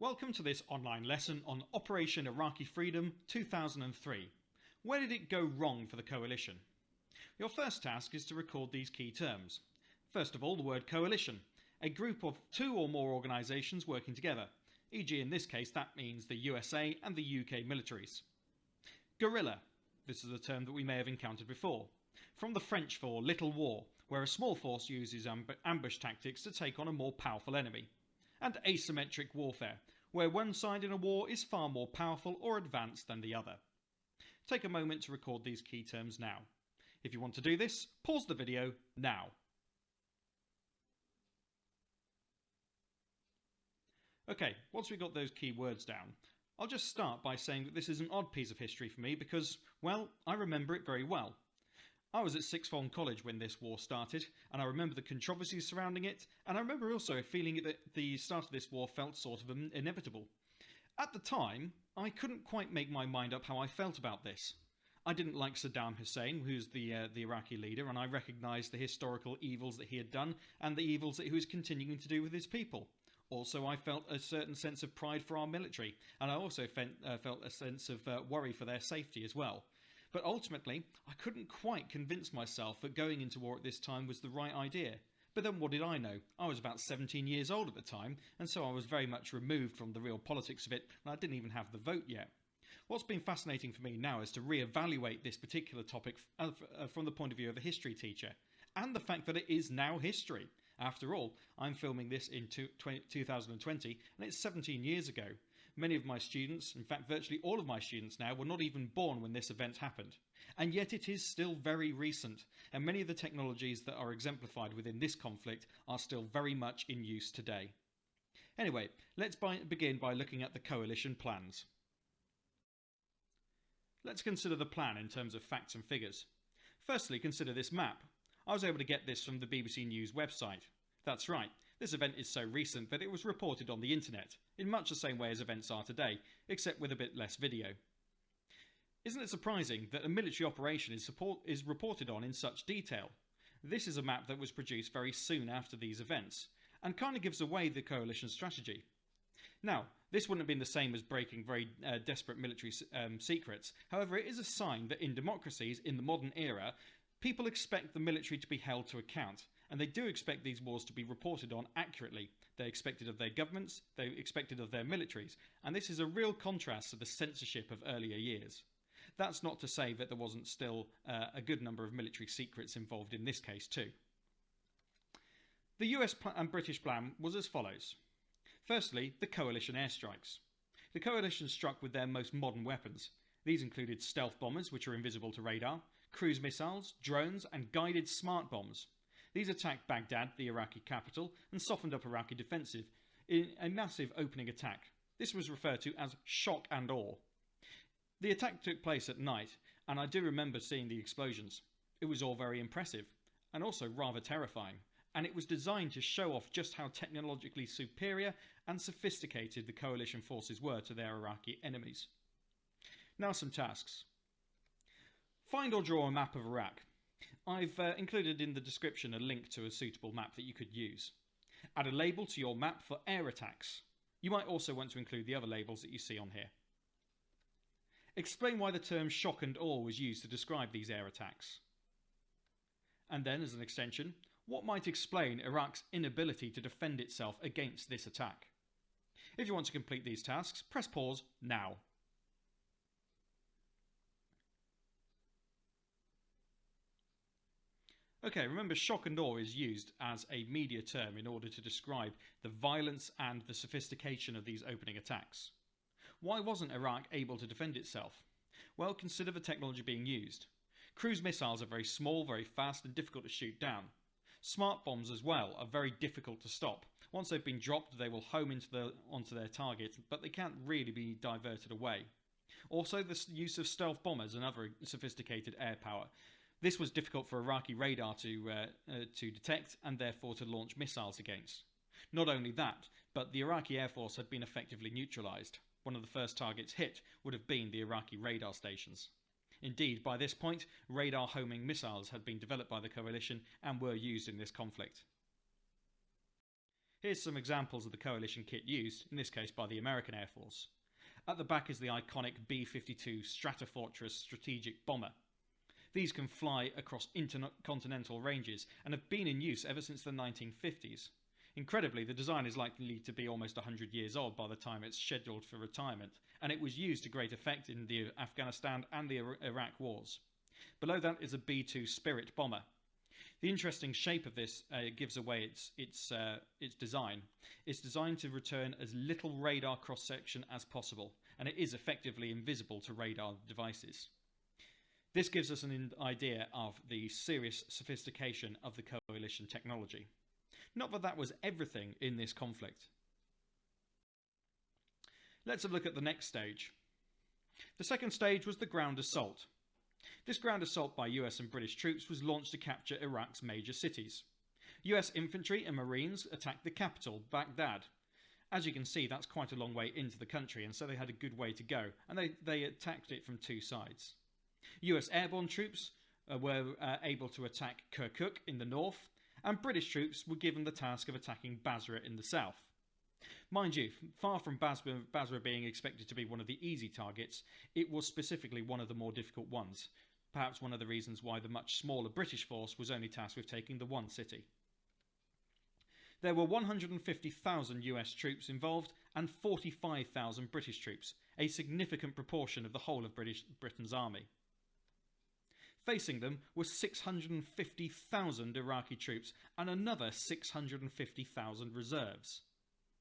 Welcome to this online lesson on Operation Iraqi Freedom 2003. Where did it go wrong for the coalition? Your first task is to record these key terms. First of all, the word coalition, a group of two or more organisations working together, e.g. in this case that means the USA and the UK militaries. Guerrilla, this is a term that we may have encountered before, from the French for little war, where a small force uses ambush tactics to take on a more powerful enemy. And asymmetric warfare, where one side in a war is far more powerful or advanced than the other. Take a moment to record these key terms now. If you want to do this, pause the video now. Okay, once we've got those key words down, I'll just start by saying that this is an odd piece of history for me because, well, I remember it very well. I was at sixth form college when this war started, and I remember the controversies surrounding it, and I remember also feeling that the start of this war felt sort of inevitable. At the time, I couldn't quite make my mind up how I felt about this. I didn't like Saddam Hussein, who's the Iraqi leader, and I recognised the historical evils that he had done and the evils that he was continuing to do with his people. Also, I felt a certain sense of pride for our military, and I also felt a sense of worry for their safety as well. But ultimately, I couldn't quite convince myself that going into war at this time was the right idea. But then what did I know? I was about 17 years old at the time, and so I was very much removed from the real politics of it, and I didn't even have the vote yet. What's been fascinating for me now is to re-evaluate this particular topic from the point of view of a history teacher, and the fact that it is now history. After all, I'm filming this in 2020, and it's 17 years ago. Many of my students, in fact virtually all of my students now, were not even born when this event happened. And yet it is still very recent, and many of the technologies that are exemplified within this conflict are still very much in use today. Anyway, let's begin by looking at the coalition plans. Let's consider the plan in terms of facts and figures. Firstly, consider this map. I was able to get this from the BBC News website. That's right, this event is so recent that it was reported on the internet, in much the same way as events are today, except with a bit less video. Isn't it surprising that a military operation is reported on in such detail? This is a map that was produced very soon after these events, and kind of gives away the coalition strategy. Now, this wouldn't have been the same as breaking very desperate military secrets. However, it is a sign that in democracies in the modern era, people expect the military to be held to account, and they do expect these wars to be reported on accurately. They expect it of their governments, they expect it of their militaries, and this is a real contrast to the censorship of earlier years. That's not to say that there wasn't still a good number of military secrets involved in this case too. The US and British plan was as follows. Firstly, the coalition airstrikes. The coalition struck with their most modern weapons. These included stealth bombers, which are invisible to radar, cruise missiles, drones, and guided smart bombs. These attacked Baghdad, the Iraqi capital, and softened up Iraqi defensive in a massive opening attack. This was referred to as shock and awe. The attack took place at night, and I do remember seeing the explosions. It was all very impressive, and also rather terrifying, and it was designed to show off just how technologically superior and sophisticated the coalition forces were to their Iraqi enemies. Now some tasks. Find or draw a map of Iraq. I've included in the description a link to a suitable map that you could use. Add a label to your map for air attacks. You might also want to include the other labels that you see on here. Explain why the term shock and awe was used to describe these air attacks. And then, as an extension, what might explain Iraq's inability to defend itself against this attack? If you want to complete these tasks, press pause now. Okay, remember shock and awe is used as a media term in order to describe the violence and the sophistication of these opening attacks. Why wasn't Iraq able to defend itself? Well, consider the technology being used. Cruise missiles are very small, very fast and difficult to shoot down. Smart bombs as well are very difficult to stop. Once they've been dropped, they will home onto their target, but they can't really be diverted away. Also, the use of stealth bombers and other sophisticated air power. This was difficult for Iraqi radar to detect and therefore to launch missiles against. Not only that, but the Iraqi Air Force had been effectively neutralised. One of the first targets hit would have been the Iraqi radar stations. Indeed, by this point, radar homing missiles had been developed by the coalition and were used in this conflict. Here's some examples of the coalition kit used, in this case by the American Air Force. At the back is the iconic B-52 Stratofortress strategic bomber. These can fly across intercontinental ranges and have been in use ever since the 1950s. Incredibly, the design is likely to be almost 100 years old by the time it's scheduled for retirement, and it was used to great effect in the Afghanistan and the Iraq wars. Below that is a B-2 Spirit bomber. The interesting shape of this gives away its design. It's designed to return as little radar cross-section as possible, and it is effectively invisible to radar devices. This gives us an idea of the serious sophistication of the coalition technology. Not that that was everything in this conflict. Let's have a look at the next stage. The second stage was the ground assault. This ground assault by US and British troops was launched to capture Iraq's major cities. US Infantry and Marines attacked the capital, Baghdad. As you can see, that's quite a long way into the country, and so they had a good way to go, and they attacked it from two sides. US Airborne troops were able to attack Kirkuk in the north, and British troops were given the task of attacking Basra in the south. Mind you, far from Basra being expected to be one of the easy targets, it was specifically one of the more difficult ones, perhaps one of the reasons why the much smaller British force was only tasked with taking the one city. There were 150,000 US troops involved and 45,000 British troops, a significant proportion of the whole of Britain's army. Facing them were 650,000 Iraqi troops and another 650,000 reserves.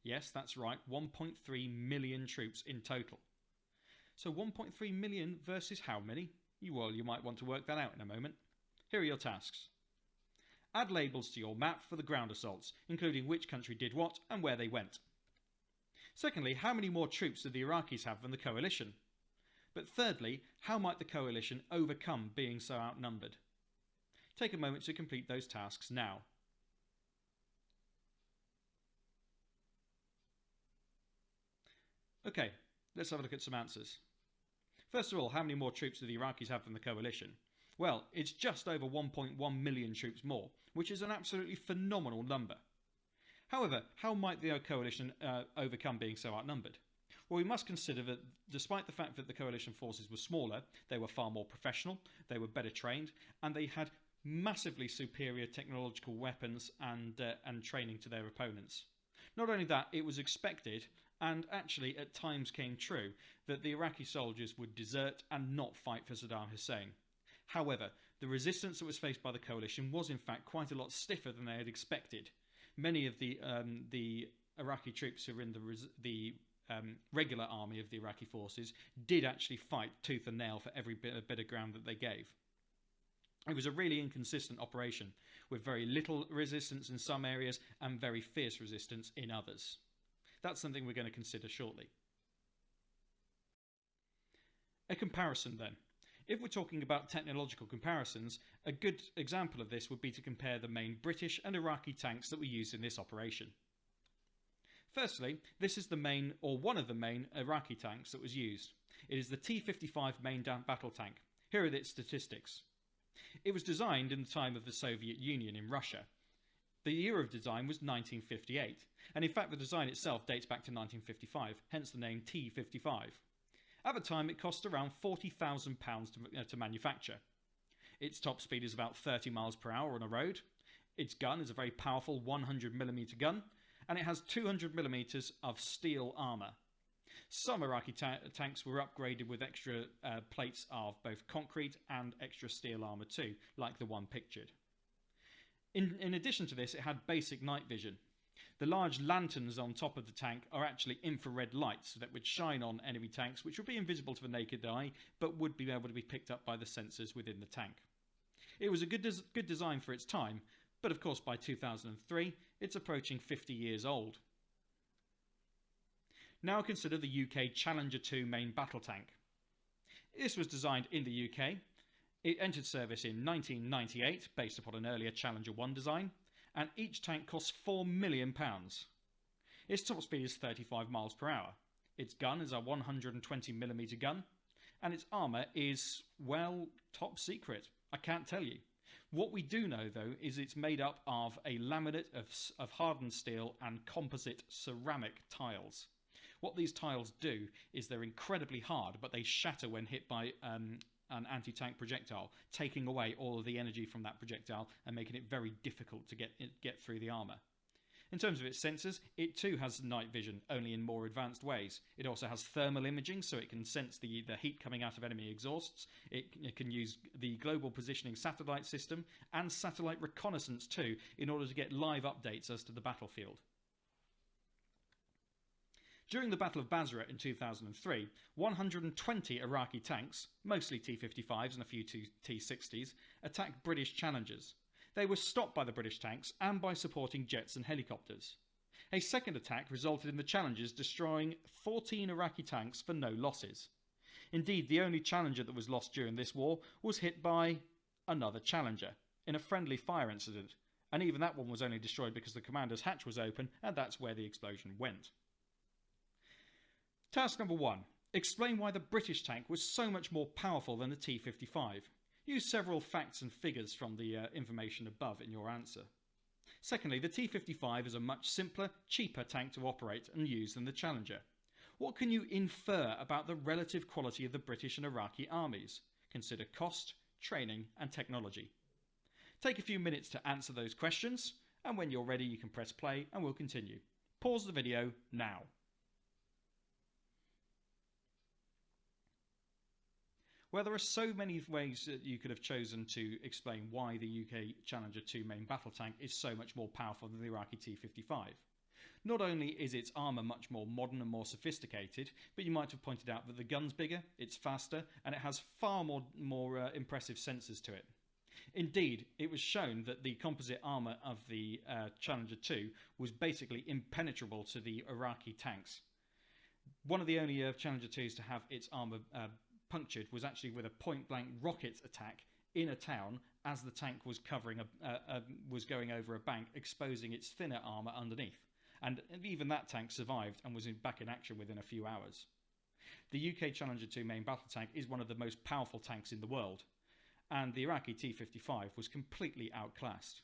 Yes, that's right, 1.3 million troops in total. So 1.3 million versus how many? Well, you might want to work that out in a moment. Here are your tasks. Add labels to your map for the ground assaults, including which country did what and where they went. Secondly, how many more troops did the Iraqis have than the coalition? But thirdly, how might the coalition overcome being so outnumbered? Take a moment to complete those tasks now. Okay, let's have a look at some answers. First of all, how many more troops do the Iraqis have than the coalition? Well, it's just over 1.1 million troops more, which is an absolutely phenomenal number. However, how might the coalition overcome being so outnumbered? Well, we must consider that despite the fact that the coalition forces were smaller, they were far more professional, they were better trained, and they had massively superior technological weapons and training to their opponents. Not only that, it was expected, and actually at times came true, that the Iraqi soldiers would desert and not fight for Saddam Hussein. However, the resistance that was faced by the coalition was in fact quite a lot stiffer than they had expected. Many of the Iraqi troops who were in the regular army of the Iraqi forces did actually fight tooth and nail for every bit of ground that they gave. It was a really inconsistent operation, with very little resistance in some areas and very fierce resistance in others. That's something we're going to consider shortly. A comparison then. If we're talking about technological comparisons, a good example of this would be to compare the main British and Iraqi tanks that were used in this operation. Firstly, this is the main, or one of the main, Iraqi tanks that was used. It is the T-55 main battle tank. Here are its statistics. It was designed in the time of the Soviet Union in Russia. The year of design was 1958, and in fact the design itself dates back to 1955, hence the name T-55. At the time it cost around £40,000 to manufacture. Its top speed is about 30 miles per hour on a road. Its gun is a very powerful 100mm gun, and it has 200mm of steel armour. Some Iraqi tanks were upgraded with extra plates of both concrete and extra steel armour too, like the one pictured. In addition to this, it had basic night vision. The large lanterns on top of the tank are actually infrared lights that would shine on enemy tanks, which would be invisible to the naked eye, but would be able to be picked up by the sensors within the tank. It was a good design for its time, but of course by 2003, it's approaching 50 years old. Now consider the UK Challenger 2 main battle tank. This was designed in the UK. It entered service in 1998, based upon an earlier Challenger 1 design, and each tank costs £4 million. Its top speed is 35 miles per hour. Its gun is a 120mm gun, and its armour is, well, top secret. I can't tell you. What we do know, though, is it's made up of a laminate of hardened steel and composite ceramic tiles. What these tiles do is they're incredibly hard, but they shatter when hit by an anti-tank projectile, taking away all of the energy from that projectile and making it very difficult to get through the armour. In terms of its sensors, it too has night vision, only in more advanced ways. It also has thermal imaging, so it can sense the heat coming out of enemy exhausts. It can use the global positioning satellite system and satellite reconnaissance too, in order to get live updates as to the battlefield. During the Battle of Basra in 2003, 120 Iraqi tanks, mostly T-55s and a few T-60s, attacked British Challengers. They were stopped by the British tanks and by supporting jets and helicopters. A second attack resulted in the Challengers destroying 14 Iraqi tanks for no losses. Indeed, the only Challenger that was lost during this war was hit by another Challenger in a friendly fire incident, and even that one was only destroyed because the commander's hatch was open, and that's where the explosion went. Task number 1. Explain why the British tank was so much more powerful than the T-55. Use several facts and figures from the information above in your answer. Secondly, the T-55 is a much simpler, cheaper tank to operate and use than the Challenger. What can you infer about the relative quality of the British and Iraqi armies? Consider cost, training and technology. Take a few minutes to answer those questions, and when you're ready you can press play and we'll continue. Pause the video now. Well, there are so many ways that you could have chosen to explain why the UK Challenger 2 main battle tank is so much more powerful than the Iraqi T-55. Not only is its armour much more modern and more sophisticated, but you might have pointed out that the gun's bigger, it's faster, and it has far more impressive sensors to it. Indeed, it was shown that the composite armour of the Challenger 2 was basically impenetrable to the Iraqi tanks. One of the only Challenger 2s to have its armour punctured was actually with a point-blank rocket attack in a town as the tank was was going over a bank, exposing its thinner armour underneath. And even that tank survived and was back in action within a few hours. The UK Challenger 2 main battle tank is one of the most powerful tanks in the world, and the Iraqi T-55 was completely outclassed.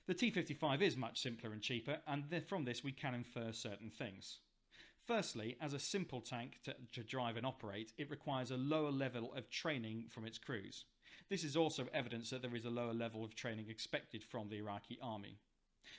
The T-55 is much simpler and cheaper, and from this we can infer certain things. Firstly, as a simple tank to drive and operate, it requires a lower level of training from its crews. This is also evidence that there is a lower level of training expected from the Iraqi army.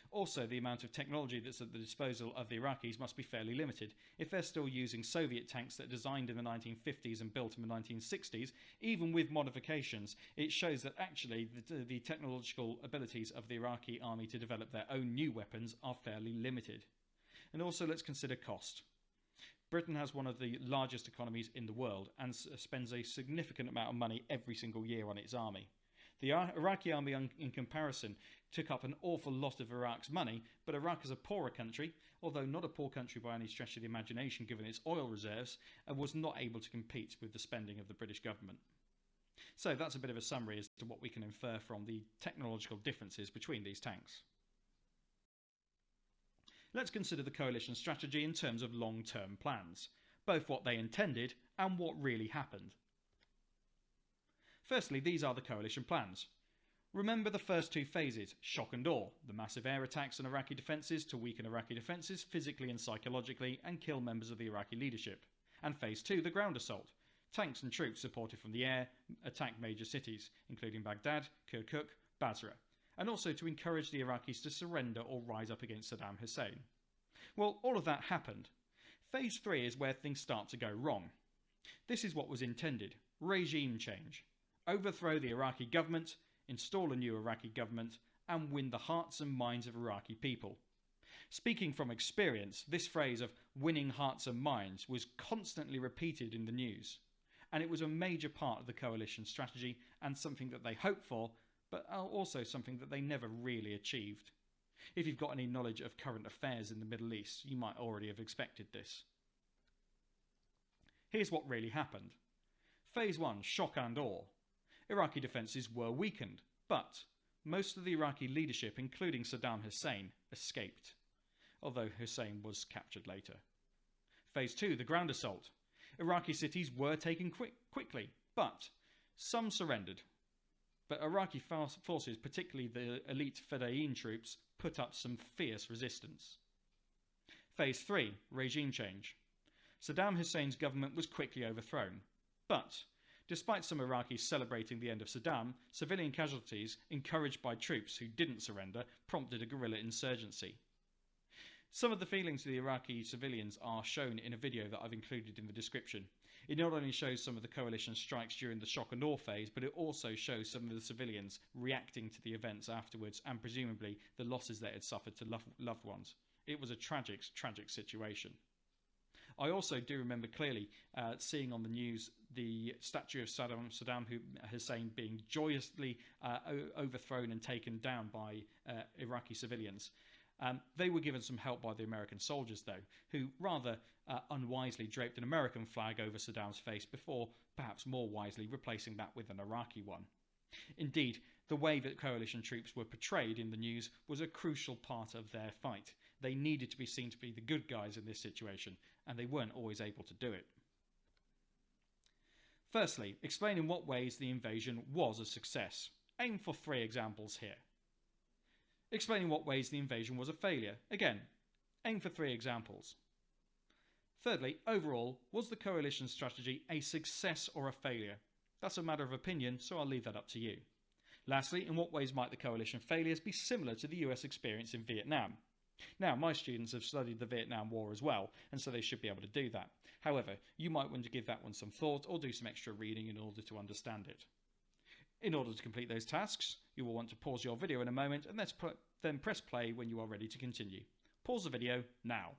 Also, the amount of technology that's at the disposal of the Iraqis must be fairly limited. If they're still using Soviet tanks that were designed in the 1950s and built in the 1960s, even with modifications, it shows that actually the technological abilities of the Iraqi army to develop their own new weapons are fairly limited. And also, let's consider cost. Britain has one of the largest economies in the world and spends a significant amount of money every single year on its army. The Iraqi army, in comparison, took up an awful lot of Iraq's money, but Iraq is a poorer country, although not a poor country by any stretch of the imagination given its oil reserves, and was not able to compete with the spending of the British government. So that's a bit of a summary as to what we can infer from the technological differences between these tanks. Let's consider the coalition strategy in terms of long-term plans, both what they intended and what really happened. Firstly, these are the coalition plans. Remember the first two phases, shock and awe, the massive air attacks on Iraqi defences to weaken Iraqi defences physically and psychologically and kill members of the Iraqi leadership. And phase 2, the ground assault. Tanks and troops supported from the air attack major cities, including Baghdad, Kirkuk, Basra, and also to encourage the Iraqis to surrender or rise up against Saddam Hussein. Well, all of that happened. Phase 3 is where things start to go wrong. This is what was intended: regime change. Overthrow the Iraqi government, install a new Iraqi government, and win the hearts and minds of Iraqi people. Speaking from experience, this phrase of winning hearts and minds was constantly repeated in the news, and it was a major part of the coalition strategy and something that they hoped for, but also something that they never really achieved. If you've got any knowledge of current affairs in the Middle East, you might already have expected this. Here's what really happened. Phase 1, shock and awe. Iraqi defences were weakened, but most of the Iraqi leadership, including Saddam Hussein, escaped, although Hussein was captured later. Phase 2, the ground assault. Iraqi cities were taken quickly, but some surrendered. But Iraqi forces, particularly the elite Fedayeen troops, put up some fierce resistance. Phase 3. Regime change. Saddam Hussein's government was quickly overthrown. But, despite some Iraqis celebrating the end of Saddam, civilian casualties, encouraged by troops who didn't surrender, prompted a guerrilla insurgency. Some of the feelings of the Iraqi civilians are shown in a video that I've included in the description. It not only shows some of the coalition strikes during the shock and awe phase, but it also shows some of the civilians reacting to the events afterwards and presumably the losses they had suffered to loved ones. It was a tragic, tragic situation. I also do remember clearly seeing on the news the statue of Saddam Hussein being joyously overthrown and taken down by Iraqi civilians. They were given some help by the American soldiers, though, who rather unwisely draped an American flag over Saddam's face before, perhaps more wisely, replacing that with an Iraqi one. Indeed, the way that coalition troops were portrayed in the news was a crucial part of their fight. They needed to be seen to be the good guys in this situation, and they weren't always able to do it. Firstly, explain in what ways the invasion was a success. Aim for 3 examples here. Explain in what ways the invasion was a failure. Again, aim for 3 examples. Thirdly, overall, was the coalition strategy a success or a failure? That's a matter of opinion, so I'll leave that up to you. Lastly, in what ways might the coalition failures be similar to the US experience in Vietnam? Now, my students have studied the Vietnam War as well, and so they should be able to do that. However, you might want to give that one some thought or do some extra reading in order to understand it. In order to complete those tasks, you will want to pause your video in a moment and then press play when you are ready to continue. Pause the video now.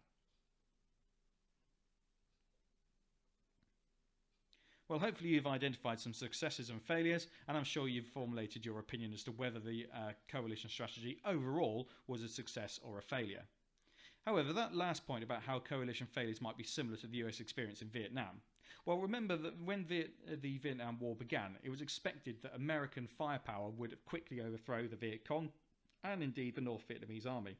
Well, hopefully you've identified some successes and failures, and I'm sure you've formulated your opinion as to whether the coalition strategy overall was a success or a failure. However, that last point about how coalition failures might be similar to the US experience in Vietnam, well, remember that when the Vietnam War began, it was expected that American firepower would quickly overthrow the Viet Cong and indeed the North Vietnamese army.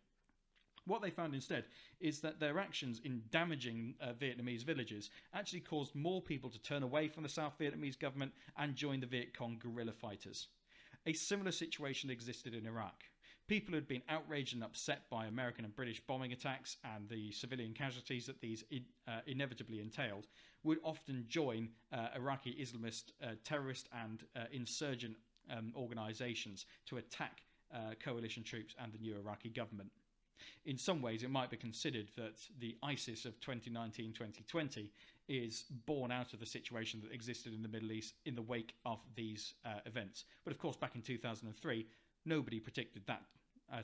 What they found instead is that their actions in damaging Vietnamese villages actually caused more people to turn away from the South Vietnamese government and join the Viet Cong guerrilla fighters. A similar situation existed in Iraq. People who had been outraged and upset by American and British bombing attacks and the civilian casualties that these inevitably entailed would often join Iraqi Islamist terrorist and insurgent organisations to attack coalition troops and the new Iraqi government. In some ways, it might be considered that the ISIS of 2019-2020 is born out of the situation that existed in the Middle East in the wake of these events. But of course, back in 2003, nobody predicted that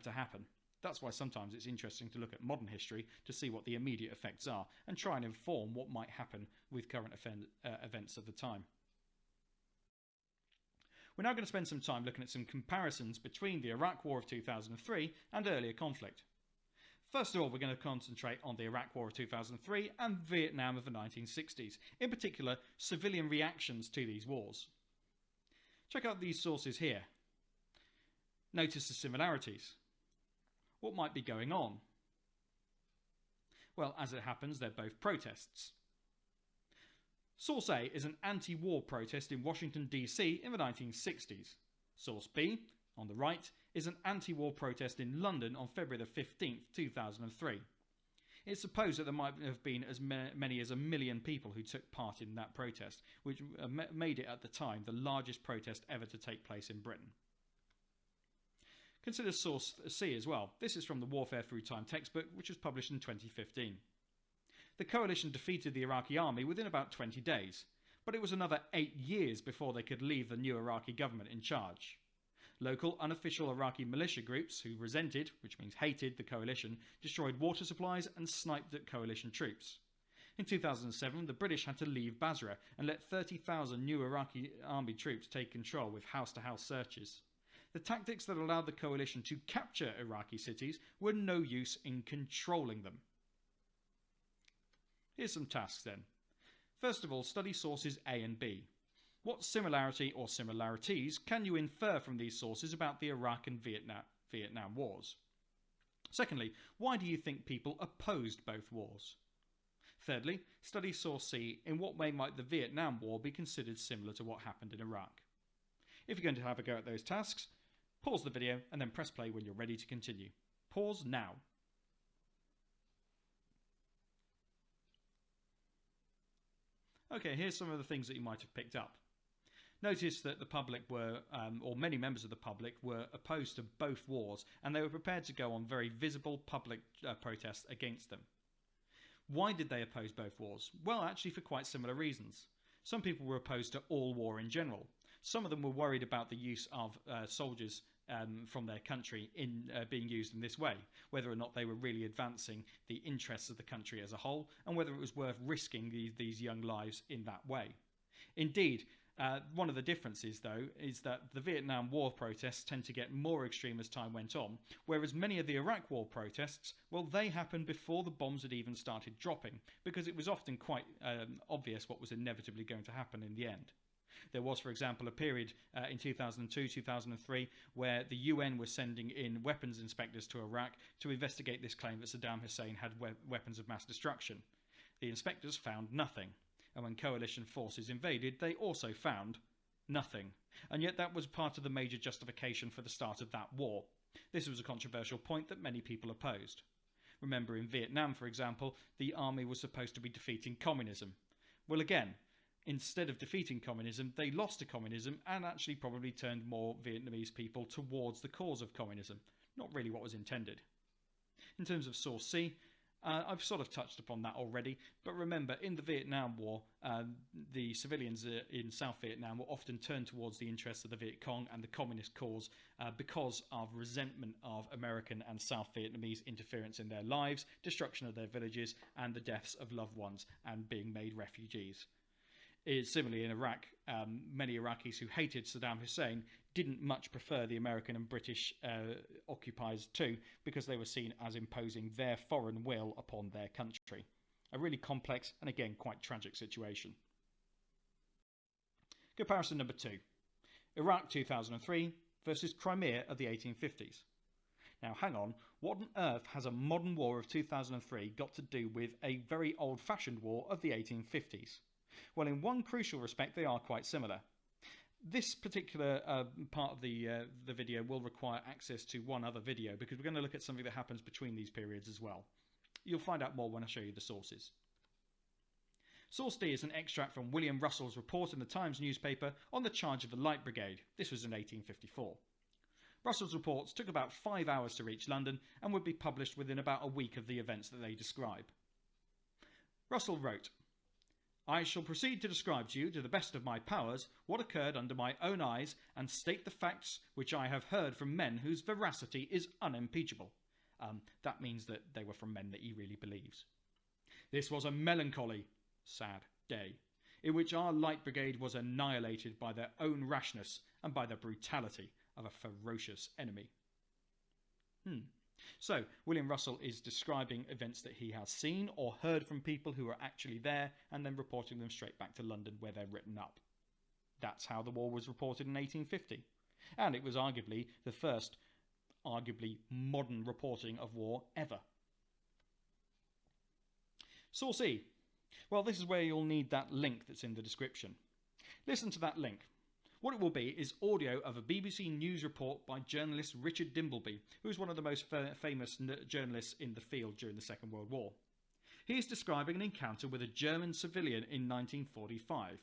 to happen. That's why sometimes it's interesting to look at modern history to see what the immediate effects are and try and inform what might happen with current events of the time. We're now going to spend some time looking at some comparisons between the Iraq War of 2003 and earlier conflict. First of all, we're going to concentrate on the Iraq War of 2003 and Vietnam of the 1960s, in particular civilian reactions to these wars. Check out these sources here. Notice the similarities. What might be going on? Well, as it happens, they're both protests. Source A is an anti-war protest in Washington, D.C. in the 1960s. Source B, on the right, is an anti-war protest in London on February the 15th, 2003. It's supposed that there might have been as many as 1 million people who took part in that protest, which made it at the time the largest protest ever to take place in Britain. Consider source C as well. This is from the Warfare Through Time textbook, which was published in 2015. The coalition defeated the Iraqi army within about 20 days, but it was another 8 years before they could leave the new Iraqi government in charge. Local unofficial Iraqi militia groups who resented, which means hated, the coalition, destroyed water supplies and sniped at coalition troops. In 2007, the British had to leave Basra and let 30,000 new Iraqi army troops take control with house-to-house searches. The tactics that allowed the coalition to capture Iraqi cities were no use in controlling them. Here's some tasks then. First of all, study sources A and B. What similarity or similarities can you infer from these sources about the Iraq and Vietnam wars? Secondly, why do you think people opposed both wars? Thirdly, study source C. In what way might the Vietnam War be considered similar to what happened in Iraq? If you're going to have a go at those tasks, pause the video and then press play when you're ready to continue. Pause now. Okay, here's some of the things that you might have picked up. Notice that the public were, or many members of the public were opposed to both wars, and they were prepared to go on very visible public protests against them. Why did they oppose both wars? Well, actually for quite similar reasons. Some people were opposed to all war in general. Some of them were worried about the use of soldiers from their country in being used in this way, whether or not they were really advancing the interests of the country as a whole, and whether it was worth risking these young lives in that way. Indeed, one of the differences, though, is that the Vietnam War protests tend to get more extreme as time went on, whereas many of the Iraq War protests, well, they happened before the bombs had even started dropping, because it was often quite obvious what was inevitably going to happen in the end. There was, for example, a period in 2002-2003 where the UN was sending in weapons inspectors to Iraq to investigate this claim that Saddam Hussein had weapons of mass destruction. The inspectors found nothing. And when coalition forces invaded, they also found nothing. And yet that was part of the major justification for the start of that war. This was a controversial point that many people opposed. Remember, in Vietnam, for example, the army was supposed to be defeating communism. Well, again, instead of defeating communism, they lost to communism and actually probably turned more Vietnamese people towards the cause of communism. Not really what was intended. In terms of Source C, I've sort of touched upon that already, but remember, in the Vietnam War, the civilians in South Vietnam were often turned towards the interests of the Viet Cong and the communist cause because of resentment of American and South Vietnamese interference in their lives, destruction of their villages, and the deaths of loved ones and being made refugees. Similarly, in Iraq, many Iraqis who hated Saddam Hussein didn't much prefer the American and British occupiers too, because they were seen as imposing their foreign will upon their country. A really complex and again quite tragic situation. Comparison number 2. Iraq 2003 versus Crimea of the 1850s. Now hang on, what on earth has a modern war of 2003 got to do with a very old-fashioned war of the 1850s? Well, in one crucial respect, they are quite similar. This particular part of the video will require access to one other video because we're going to look at something that happens between these periods as well. You'll find out more when I show you the sources. Source D is an extract from William Russell's report in the Times newspaper on the charge of the Light Brigade. This was in 1854. Russell's reports took about 5 hours to reach London and would be published within about a week of the events that they describe. Russell wrote, "I shall proceed to describe to you, to the best of my powers, what occurred under my own eyes, and state the facts which I have heard from men whose veracity is unimpeachable." That means that they were from men that he really believes. "This was a melancholy, sad day, in which our Light Brigade was annihilated by their own rashness and by the brutality of a ferocious enemy." So, William Russell is describing events that he has seen or heard from people who are actually there and then reporting them straight back to London where they're written up. That's how the war was reported in 1850. And it was arguably the first, arguably modern reporting of war ever. Source E. Well, this is where you'll need that link that's in the description. Listen to that link. What it will be is audio of a BBC News report by journalist Richard Dimbleby, who is one of the most famous journalists in the field during the Second World War. He is describing an encounter with a German civilian in 1945.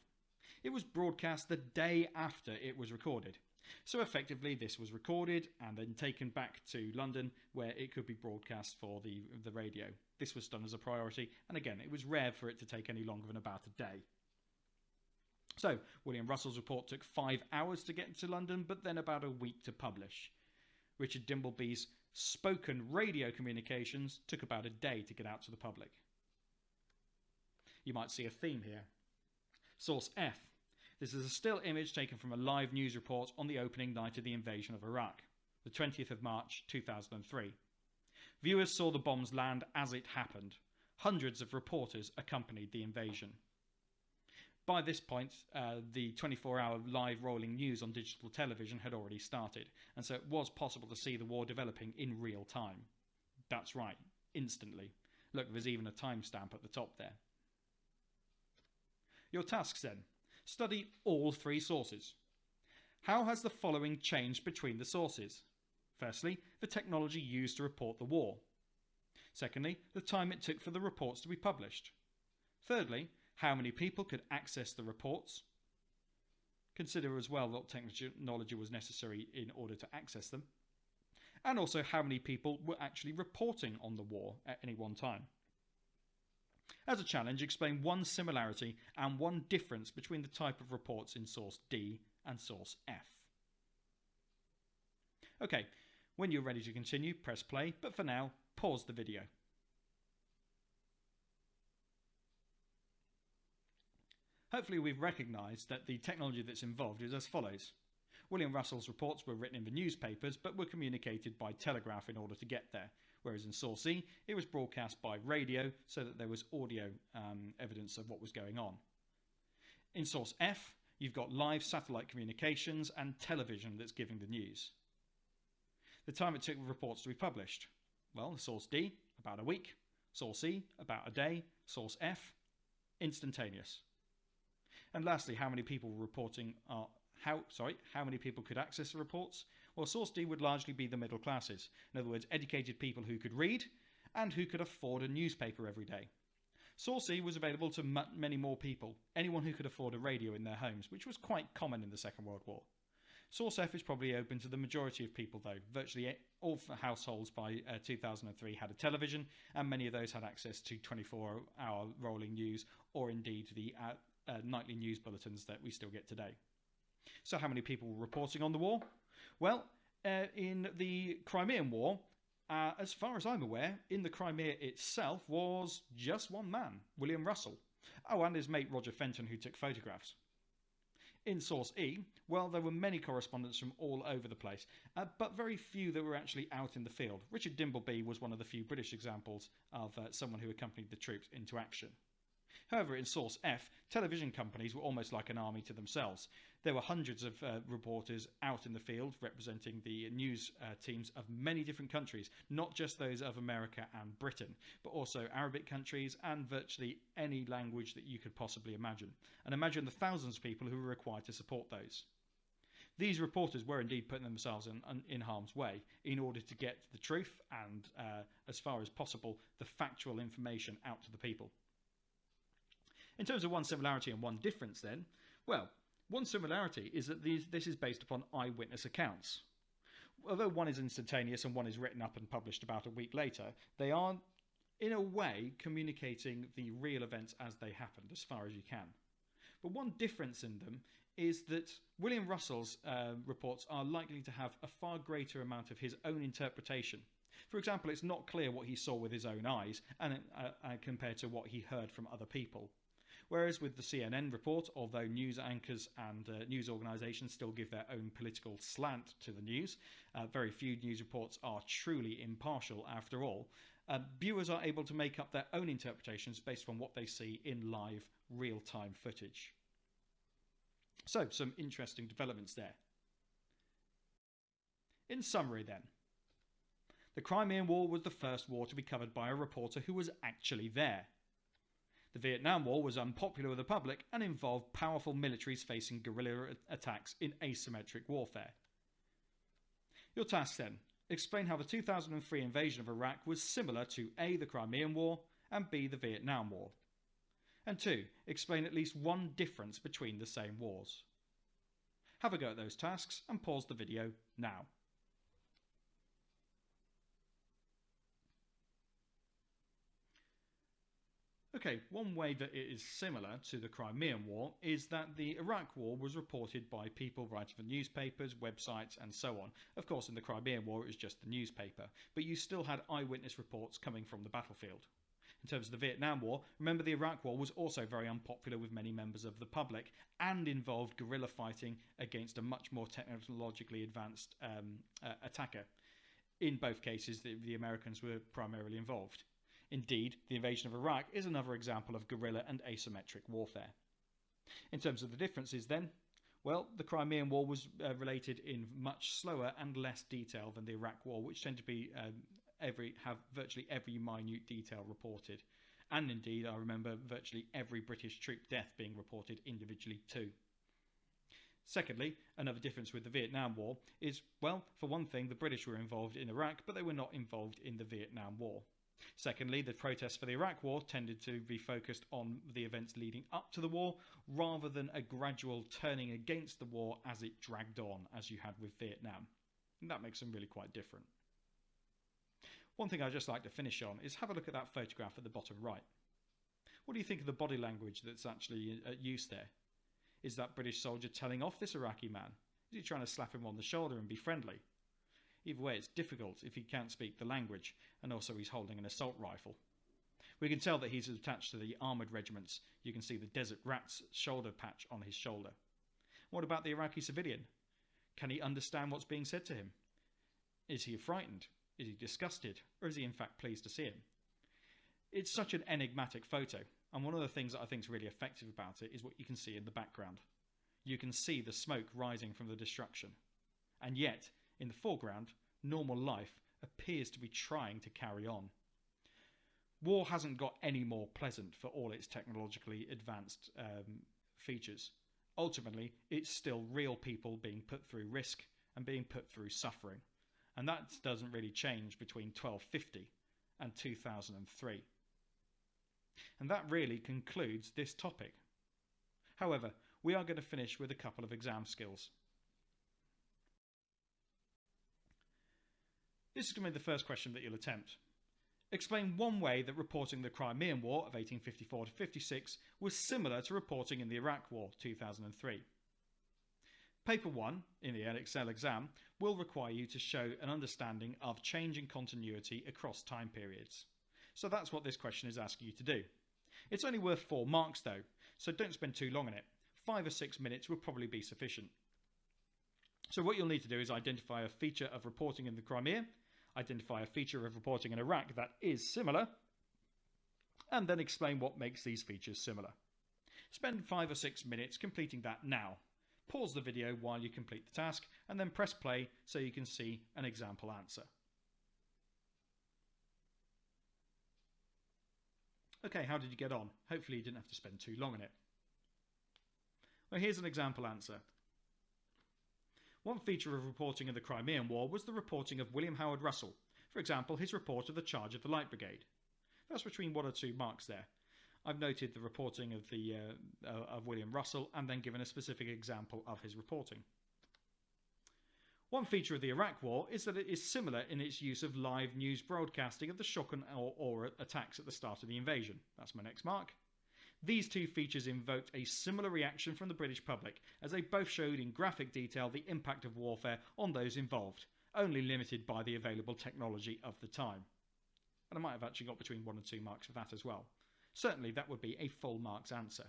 It was broadcast the day after it was recorded. So effectively this was recorded and then taken back to London where it could be broadcast for the radio. This was done as a priority, and again it was rare for it to take any longer than about a day. So, William Russell's report took 5 hours to get to London, but then about a week to publish. Richard Dimbleby's spoken radio communications took about a day to get out to the public. You might see a theme here. Source F. This is a still image taken from a live news report on the opening night of the invasion of Iraq, the 20th of March 2003. Viewers saw the bombs land as it happened. Hundreds of reporters accompanied the invasion. By this point, the 24-hour live rolling news on digital television had already started, and so it was possible to see the war developing in real time. That's right, instantly. Look, there's even a timestamp at the top there. Your tasks then. Study all 3 sources. How has the following changed between the sources? Firstly, the technology used to report the war. Secondly, the time it took for the reports to be published. Thirdly, how many people could access the reports. Consider as well what technology was necessary in order to access them. And also how many people were actually reporting on the war at any one time. As a challenge, explain one similarity and one difference between the type of reports in source D and source F. Okay, when you're ready to continue, press play, but for now, pause the video. Hopefully we've recognised that the technology that's involved is as follows. William Russell's reports were written in the newspapers but were communicated by telegraph in order to get there, whereas in source E it was broadcast by radio so that there was audio evidence of what was going on. In source F you've got live satellite communications and television that's giving the news. The time it took the reports to be published. Well, source D, about a week. Source E, about a day. Source F, instantaneous. And lastly, how many people were reporting how many people could access the reports? Well, source D would largely be the middle classes. In other words, educated people who could read and who could afford a newspaper every day. Source E was available to many more people, anyone who could afford a radio in their homes, which was quite common in the Second World War. Source F is probably open to the majority of people though. Virtually all households by 2003 had a television, and many of those had access to 24-hour rolling news, or indeed the nightly news bulletins that we still get today. So how many people were reporting on the war? Well, in the Crimean War, as far as I'm aware, in the Crimea itself was just one man, William Russell. Oh, and his mate Roger Fenton, who took photographs. In source E, well, there were many correspondents from all over the place, but very few that were actually out in the field. Richard Dimbleby was one of the few British examples of someone who accompanied the troops into action. However, in source F, television companies were almost like an army to themselves. There were hundreds of reporters out in the field representing the news teams of many different countries, not just those of America and Britain, but also Arabic countries and virtually any language that you could possibly imagine. And imagine the thousands of people who were required to support those. These reporters were indeed putting themselves in harm's way in order to get the truth and, as far as possible, the factual information out to the people. In terms of one similarity and one difference then, well, one similarity is that this is based upon eyewitness accounts. Although one is instantaneous and one is written up and published about a week later, they are, in a way, communicating the real events as they happened, as far as you can. But one difference in them is that William Russell's reports are likely to have a far greater amount of his own interpretation. For example, it's not clear what he saw with his own eyes and compared to what he heard from other people. Whereas with the CNN report, although news anchors and news organisations still give their own political slant to the news, very few news reports are truly impartial after all, viewers are able to make up their own interpretations based on what they see in live, real-time footage. So, some interesting developments there. In summary then, the Crimean War was the first war to be covered by a reporter who was actually there. The Vietnam War was unpopular with the public and involved powerful militaries facing guerrilla attacks in asymmetric warfare. Your task then, explain how the 2003 invasion of Iraq was similar to A, the Crimean War, and B, the Vietnam War. And 2, explain at least one difference between the same wars. Have a go at those tasks and pause the video now. Okay, one way that it is similar to the Crimean War is that the Iraq War was reported by people writing for newspapers, websites and so on. Of course, in the Crimean War it was just the newspaper, but you still had eyewitness reports coming from the battlefield. In terms of the Vietnam War, remember the Iraq War was also very unpopular with many members of the public and involved guerrilla fighting against a much more technologically advanced attacker. In both cases, the Americans were primarily involved. Indeed, the invasion of Iraq is another example of guerrilla and asymmetric warfare. In terms of the differences then, well, the Crimean War was related in much slower and less detail than the Iraq War, which tended to be have virtually every minute detail reported. And indeed, I remember virtually every British troop death being reported individually too. Secondly, another difference with the Vietnam War is, well, for one thing, the British were involved in Iraq, but they were not involved in the Vietnam War. Secondly, the protests for the Iraq War tended to be focused on the events leading up to the war, rather than a gradual turning against the war as it dragged on, as you had with Vietnam. And that makes them really quite different. One thing I'd just like to finish on is have a look at that photograph at the bottom right. What do you think of the body language that's actually at use there? Is that British soldier telling off this Iraqi man? Is he trying to slap him on the shoulder and be friendly? Either way, it's difficult if he can't speak the language, and also he's holding an assault rifle. We can tell that he's attached to the armoured regiments. You can see the Desert Rat's shoulder patch on his shoulder. What about the Iraqi civilian? Can he understand what's being said to him? Is he frightened? Is he disgusted? Or is he in fact pleased to see him? It's such an enigmatic photo, and one of the things that I think is really effective about it is what you can see in the background. You can see the smoke rising from the destruction. And yet, in the foreground, normal life appears to be trying to carry on. War hasn't got any more pleasant for all its technologically advanced features. Ultimately, it's still real people being put through risk and being put through suffering. And that doesn't really change between 1250 and 2003. And that really concludes this topic. However, we are going to finish with a couple of exam skills. This is going to be the first question that you'll attempt. Explain one way that reporting the Crimean War of 1854 to 56 was similar to reporting in the Iraq War 2003. Paper 1 in the Edexcel exam will require you to show an understanding of changing continuity across time periods. So that's what this question is asking you to do. It's only worth 4 marks though, so don't spend too long on it. 5 or 6 minutes will probably be sufficient. So what you'll need to do is identify a feature of reporting in the Crimea, identify a feature of reporting in Iraq that is similar, and then explain what makes these features similar. Spend 5 or 6 minutes completing that now. Pause the video while you complete the task, and then press play so you can see an example answer. Okay, how did you get on? Hopefully you didn't have to spend too long on it. Well, here's an example answer. One feature of reporting in the Crimean War was the reporting of William Howard Russell. For example, his report of the charge of the Light Brigade. That's between 1 or 2 marks there. I've noted the reporting of William Russell and then given a specific example of his reporting. One feature of the Iraq War is that it is similar in its use of live news broadcasting of the shock and awe attacks at the start of the invasion. That's my next mark. These 2 features invoked a similar reaction from the British public, as they both showed in graphic detail the impact of warfare on those involved, only limited by the available technology of the time. And I might have actually got between 1 and 2 marks for that as well. Certainly that would be a full marks answer.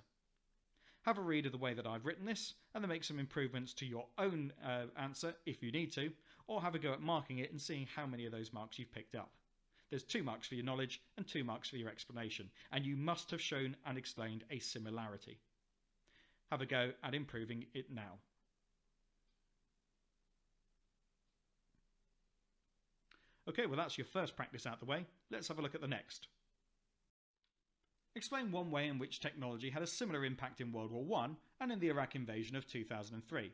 Have a read of the way that I've written this, and then make some improvements to your own answer if you need to, or have a go at marking it and seeing how many of those marks you've picked up. There's 2 marks for your knowledge and 2 marks for your explanation, and you must have shown and explained a similarity. Have a go at improving it now. Okay, well that's your first practice out the way. Let's have a look at the next. Explain one way in which technology had a similar impact in World War I and in the Iraq invasion of 2003.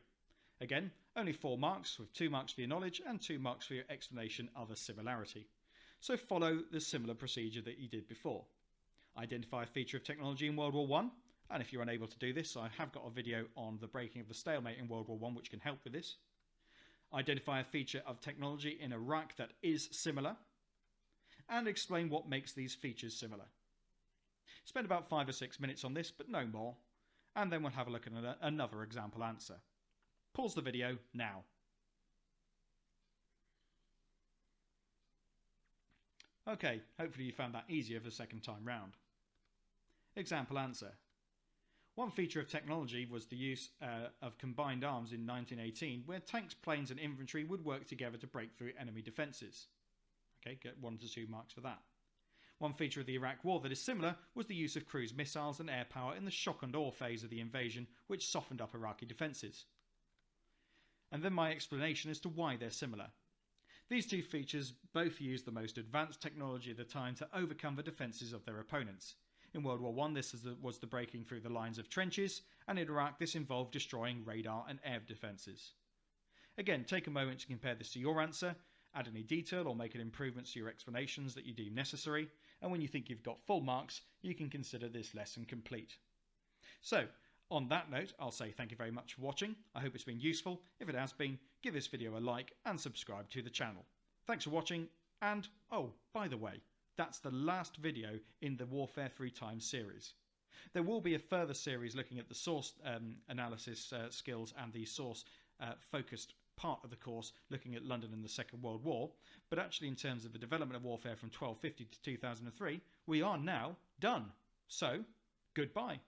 Again, only 4 marks, with 2 marks for your knowledge and 2 marks for your explanation of a similarity. So follow the similar procedure that you did before. Identify a feature of technology in World War I, and if you're unable to do this, I have got a video on the breaking of the stalemate in World War I which can help with this. Identify a feature of technology in Iraq that is similar, and explain what makes these features similar. Spend about 5 or 6 minutes on this, but no more, and then we'll have a look at another example answer. Pause the video now. Okay, hopefully you found that easier the second time round. Example answer. One feature of technology was the use of combined arms in 1918, where tanks, planes and infantry would work together to break through enemy defences. Okay, get 1 to 2 marks for that. One feature of the Iraq War that is similar was the use of cruise missiles and air power in the shock and awe phase of the invasion, which softened up Iraqi defences. And then my explanation as to why they're similar. These 2 features both used the most advanced technology of the time to overcome the defences of their opponents. In World War I, this was the breaking through the lines of trenches, and in Iraq, this involved destroying radar and air defences. Again, take a moment to compare this to your answer, add any detail or make any improvements to your explanations that you deem necessary, and when you think you've got full marks, you can consider this lesson complete. So, on that note, I'll say thank you very much for watching. I hope it's been useful. If it has been, give this video a like and subscribe to the channel. Thanks for watching, and oh, by the way, that's the last video in the Warfare 3 Times series. There will be a further series looking at the source analysis skills and the source focused part of the course looking at London and the Second World War, but actually in terms of the development of warfare from 1250 to 2003, we are now done. So, goodbye.